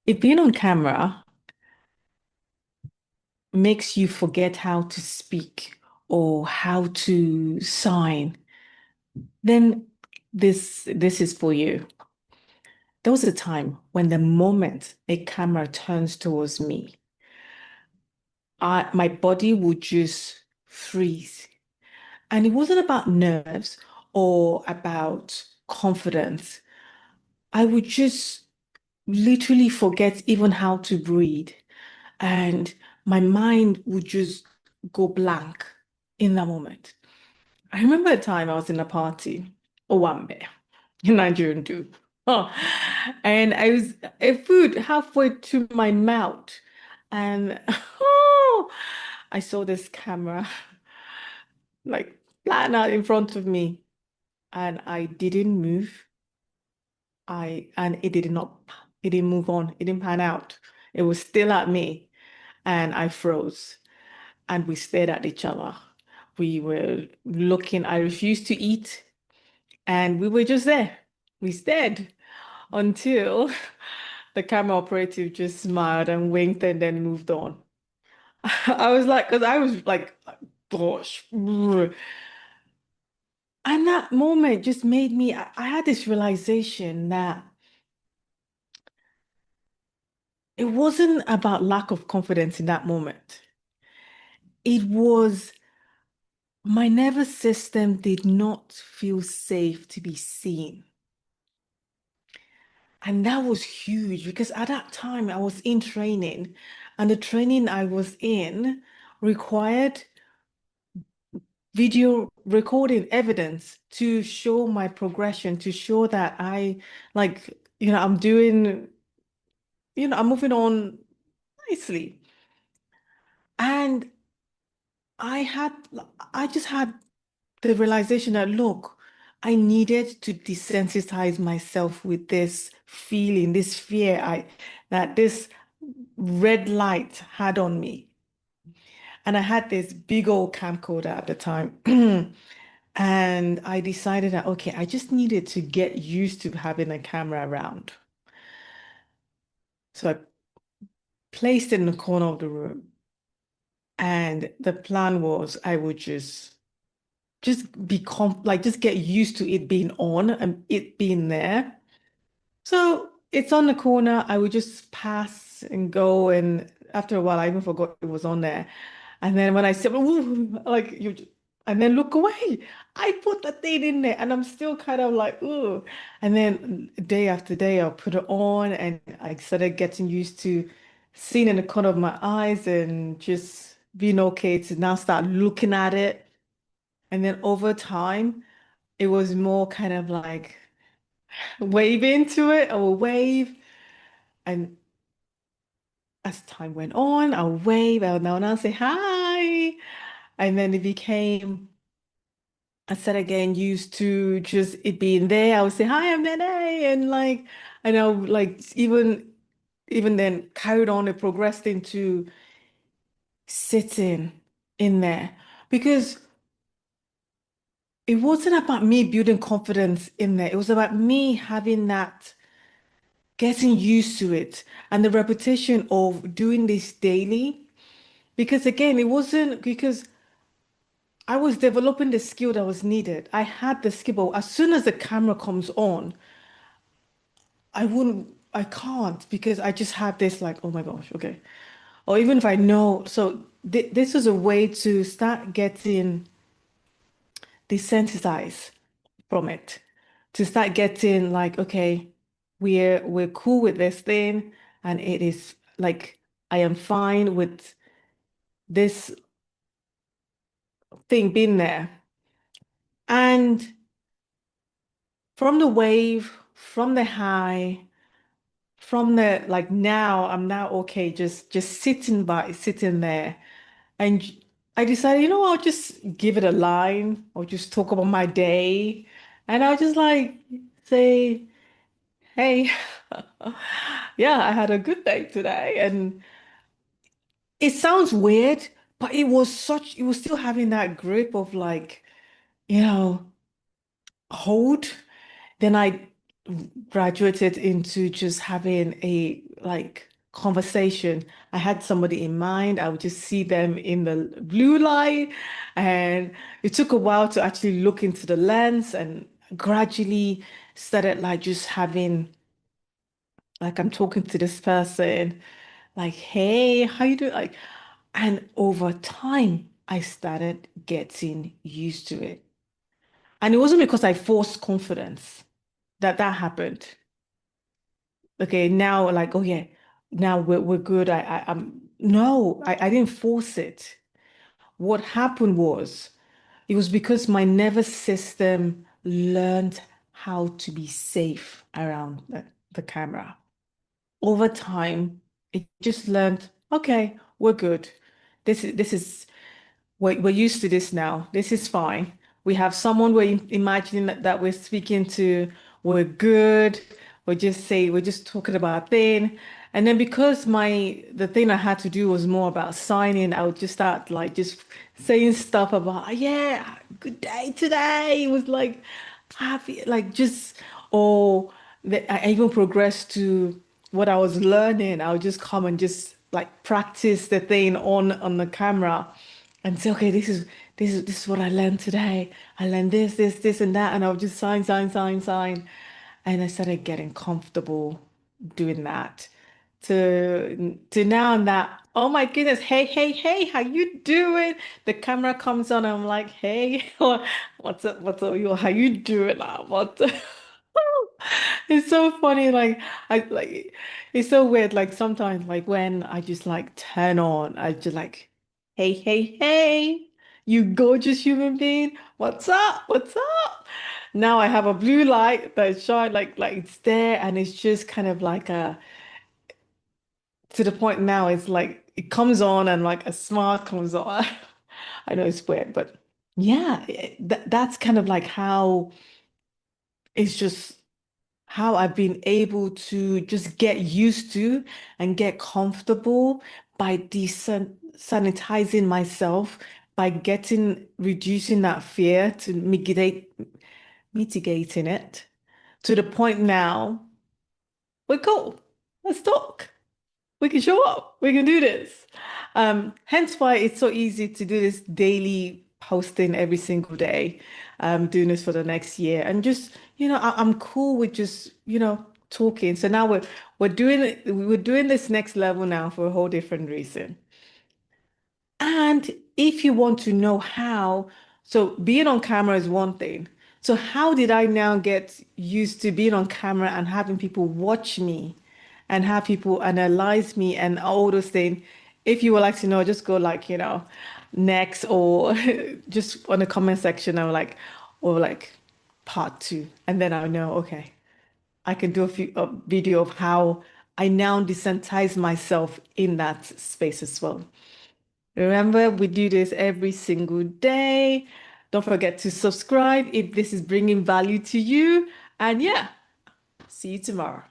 If being on camera makes you forget how to speak or how to sign, then this is for you. There was a time when the moment a camera turns towards me, my body would just freeze. And it wasn't about nerves or about confidence. I would just literally forget even how to breathe. And my mind would just go blank in that moment. I remember a time I was in a party, Owambe, in Nigerian do. Oh, and I was a food halfway to my mouth, and oh, I saw this camera like flat out in front of me, and I didn't move. And it didn't move on. It didn't pan out. It was still at me, and I froze. And we stared at each other. We were looking. I refused to eat, and we were just there. We stared until the camera operative just smiled and winked and then moved on. I was like, because I was like, gosh. And that moment just made me, I had this realization that it wasn't about lack of confidence in that moment. It was my nervous system did not feel safe to be seen. And that was huge because at that time I was in training, and the training I was in required video recording evidence to show my progression, to show that like, I'm doing, I'm moving on nicely. And I had, I just had the realization that, look, I needed to desensitize myself with this feeling, this fear that this red light had on me. And I had this big old camcorder at the time. And I decided that, okay, I just needed to get used to having a camera around. So I placed it in the corner of the room. And the plan was I would just become like just get used to it being on and it being there. So it's on the corner. I would just pass and go, and after a while, I even forgot it was on there. And then when I said, "Ooh," like and then look away. I put the thing in there, and I'm still kind of like, ooh. And then day after day, I'll put it on, and I started getting used to seeing in the corner of my eyes and just being okay to now start looking at it. And then over time, it was more kind of like wave into it or wave. And as time went on, I'll wave, I'll now say hi. And then it became, I said again, used to just it being there. I would say, hi, I'm Nene. And like, and I would like even then carried on, it progressed into sitting in there because it wasn't about me building confidence in there. It was about me having that, getting used to it and the repetition of doing this daily. Because again, it wasn't because I was developing the skill that was needed. I had the skill, but as soon as the camera comes on, I can't because I just have this like, oh my gosh, okay. Or even if I know, so this is a way to start getting desensitized from it, to start getting like, okay, we're cool with this thing, and it is like I am fine with this thing being there. And from the wave, from the high, from the like now, I'm now okay, just sitting there. And I decided, I'll just give it a line or just talk about my day. And I'll just like say, hey, yeah, I had a good day today. And it sounds weird, but it was still having that grip of like, you know, hold. Then I graduated into just having like conversation. I had somebody in mind. I would just see them in the blue light, and it took a while to actually look into the lens and gradually started like just having like I'm talking to this person, like, hey, how you doing? Like, and over time, I started getting used to it. And it wasn't because I forced confidence that that happened. Okay, now like, oh yeah, now we're good. I'm no, I didn't force it. What happened was it was because my nervous system learned how to be safe around the camera. Over time, it just learned, okay, we're good. This is we're used to this now. This is fine. We have someone we're imagining that we're speaking to. We're good. We're just talking about a thing. And then because the thing I had to do was more about signing, I would just start like just saying stuff about, yeah, good day today. It was like happy, like just, or I even progressed to what I was learning. I would just come and just like practice the thing on the camera and say, okay, this is what I learned today. I learned this, and that, and I would just sign. And I started getting comfortable doing that. To now and that, oh my goodness, hey, how you doing? The camera comes on, I'm like, hey, what's up, you, how you doing? What? It's so funny, I like it's so weird. Like sometimes, like when I just like turn on, I just like, hey, you gorgeous human being, what's up? What's up? Now I have a blue light that shine like it's there, and it's just kind of like a to the point now. It's like it comes on, and like a smile comes on. I know it's weird, but yeah, that's kind of like how it's just. How I've been able to just get used to and get comfortable by sanitizing myself, by reducing that fear to mitigating it to the point now, we're cool. Let's talk. We can show up. We can do this. Hence why it's so easy to do this daily posting every single day. Doing this for the next year, and just I'm cool with just talking. So now we're doing this next level now for a whole different reason. And if you want to know how, so being on camera is one thing. So how did I now get used to being on camera and having people watch me and have people analyze me and all those things? If you would like to know, just go like, next or just on the comment section or like part two. And then I'll know, okay, I can do a video of how I now desensitize myself in that space as well. Remember, we do this every single day. Don't forget to subscribe if this is bringing value to you. And yeah, see you tomorrow.